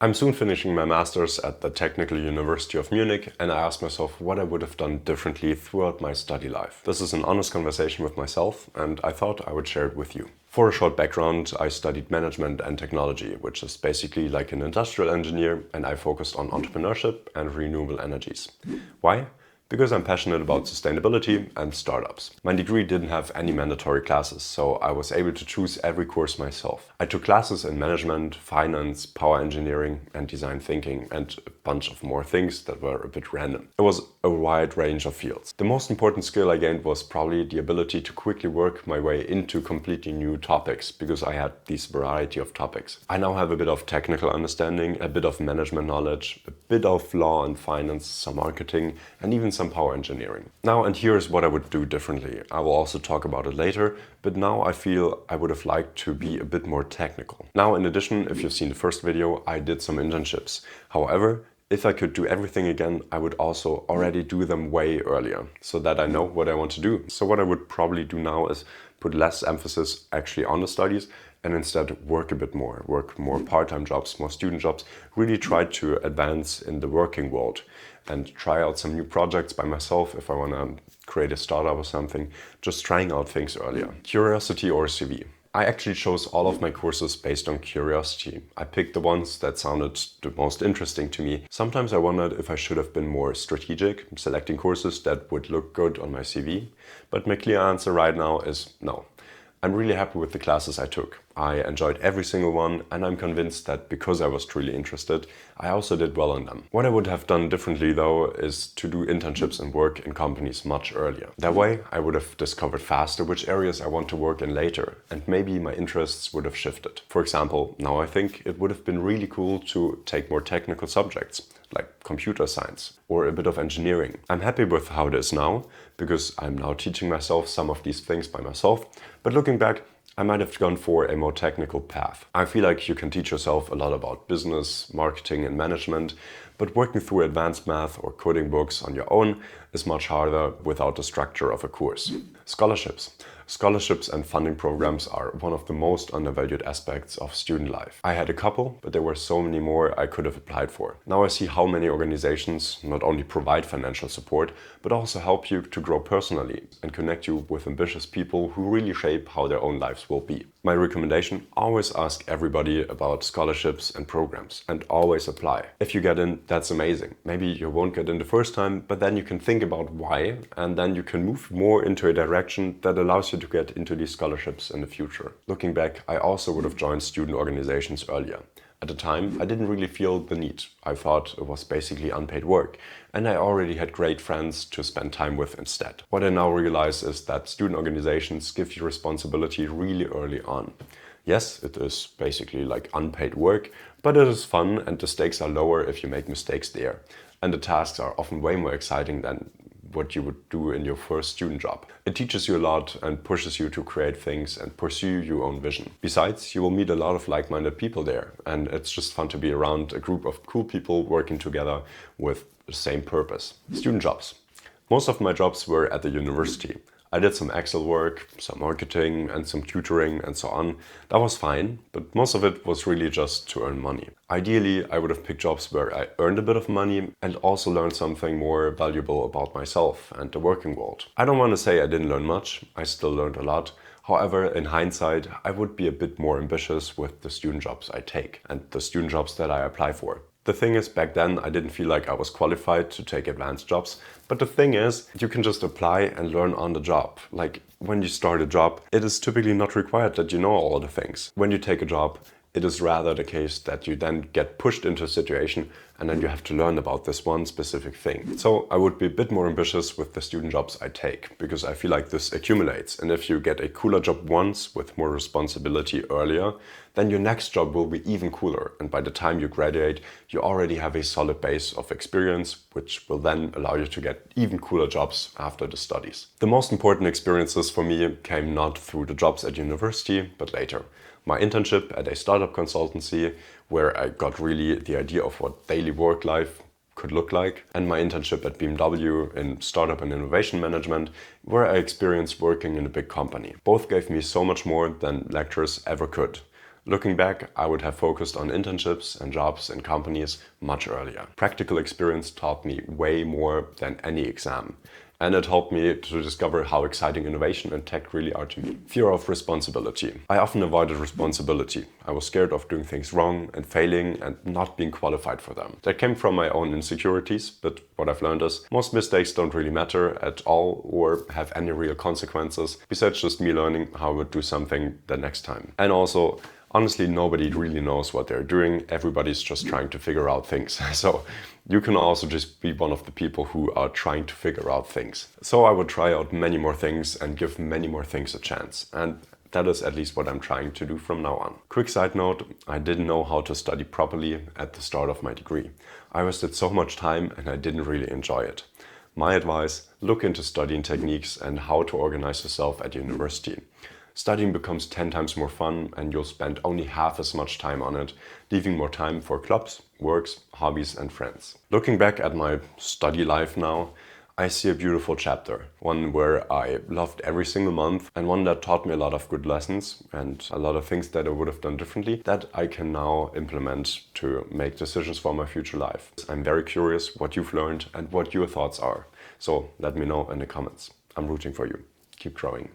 I'm soon finishing my master's at the Technical University of Munich, and I asked myself what I would have done differently throughout my study life. This is an honest conversation with myself, and I thought I would share it with you. For a short background, I studied management and technology, which is basically like an industrial engineer, and I focused on entrepreneurship and renewable energies. Why? Because I'm passionate about sustainability and startups. My degree didn't have any mandatory classes, so I was able to choose every course myself. I took classes in management, finance, power engineering, and design thinking, and a bunch of more things that were a bit random. It was a wide range of fields. The most important skill I gained was probably the ability to quickly work my way into completely new topics, because I had this variety of topics. I now have a bit of technical understanding, a bit of management knowledge, a bit of law and finance, some marketing, and even some power engineering. Now, and here's what I would do differently. I will also talk about it later, but now I feel I would have liked to be a bit more technical. Now, in addition, if you've seen the first video, I did some internships. However, if I could do everything again, I would also already do them way earlier, so that I know what I want to do. So what I would probably do now is put less emphasis actually on the studies and instead work a bit more, work more part-time jobs, more student jobs, really try to advance in the working world and try out some new projects by myself if I want to create a startup or something, just trying out things earlier. Curiosity or CV? I actually chose all of my courses based on curiosity. I picked the ones that sounded the most interesting to me. Sometimes I wondered if I should have been more strategic, selecting courses that would look good on my CV, but my clear answer right now is no. I'm really happy with the classes I took. I enjoyed every single one, and I'm convinced that because I was truly interested, I also did well in them. What I would have done differently though is to do internships and work in companies much earlier. That way I would have discovered faster which areas I want to work in later, and maybe my interests would have shifted. For example, now I think it would have been really cool to take more technical subjects, like computer science or a bit of engineering. I'm happy with how it is now, because I'm now teaching myself some of these things by myself, but looking back, I might have gone for a more technical path. I feel like you can teach yourself a lot about business, marketing and management, but working through advanced math or coding books on your own is much harder without the structure of a course. Scholarships. Scholarships and funding programs are one of the most undervalued aspects of student life. I had a couple, but there were so many more I could have applied for. Now I see how many organizations not only provide financial support, but also help you to grow personally and connect you with ambitious people who really shape how their own lives will be. My recommendation, always ask everybody about scholarships and programs and always apply. If you get in, that's amazing. Maybe you won't get in the first time, but then you can think about why, and then you can move more into a direction that allows you to get into these scholarships in the future. Looking back, I also would have joined student organizations earlier. At the time, I didn't really feel the need. I thought it was basically unpaid work, and I already had great friends to spend time with instead. What I now realize is that student organizations give you responsibility really early on. Yes, it is basically like unpaid work, but it is fun and the stakes are lower if you make mistakes there. And the tasks are often way more exciting than what you would do in your first student job. It teaches you a lot and pushes you to create things and pursue your own vision. Besides, you will meet a lot of like-minded people there, and it's just fun to be around a group of cool people working together with the same purpose. Student jobs. Most of my jobs were at the university. I did some Excel work, some marketing and some tutoring and so on. That was fine, but most of it was really just to earn money. Ideally, I would have picked jobs where I earned a bit of money and also learned something more valuable about myself and the working world. I don't want to say I didn't learn much, I still learned a lot. However, in hindsight, I would be a bit more ambitious with the student jobs I take and the student jobs that I apply for. The thing is, back then I didn't feel like I was qualified to take advanced jobs, but the thing is, you can just apply and learn on the job. Like, when you start a job, it is typically not required that you know all the things. When you take a job, it is rather the case that you then get pushed into a situation and then you have to learn about this one specific thing. So I would be a bit more ambitious with the student jobs I take, because I feel like this accumulates. And if you get a cooler job once with more responsibility earlier, then your next job will be even cooler. And by the time you graduate, you already have a solid base of experience, which will then allow you to get even cooler jobs after the studies. The most important experiences for me came not through the jobs at university, but later. My internship at a startup consultancy, where I got really the idea of what daily work life could look like, and my internship at BMW in startup and innovation management, where I experienced working in a big company. Both gave me so much more than lectures ever could. Looking back, I would have focused on internships and jobs in companies much earlier. Practical experience taught me way more than any exam. And it helped me to discover how exciting innovation and tech really are to me. Fear of responsibility. I often avoided responsibility. I was scared of doing things wrong and failing and not being qualified for them. That came from my own insecurities, but what I've learned is most mistakes don't really matter at all or have any real consequences, besides just me learning how I would do something the next time. And also, honestly, nobody really knows what they're doing. Everybody's just trying to figure out things. So you can also just be one of the people who are trying to figure out things. So I would try out many more things and give many more things a chance. And that is at least what I'm trying to do from now on. Quick side note, I didn't know how to study properly at the start of my degree. I wasted so much time and I didn't really enjoy it. My advice, look into studying techniques and how to organize yourself at university. Studying becomes 10 times more fun and you'll spend only half as much time on it, leaving more time for clubs, works, hobbies and friends. Looking back at my study life now, I see a beautiful chapter. One where I loved every single month and one that taught me a lot of good lessons and a lot of things that I would have done differently that I can now implement to make decisions for my future life. I'm very curious what you've learned and what your thoughts are. So let me know in the comments. I'm rooting for you. Keep growing.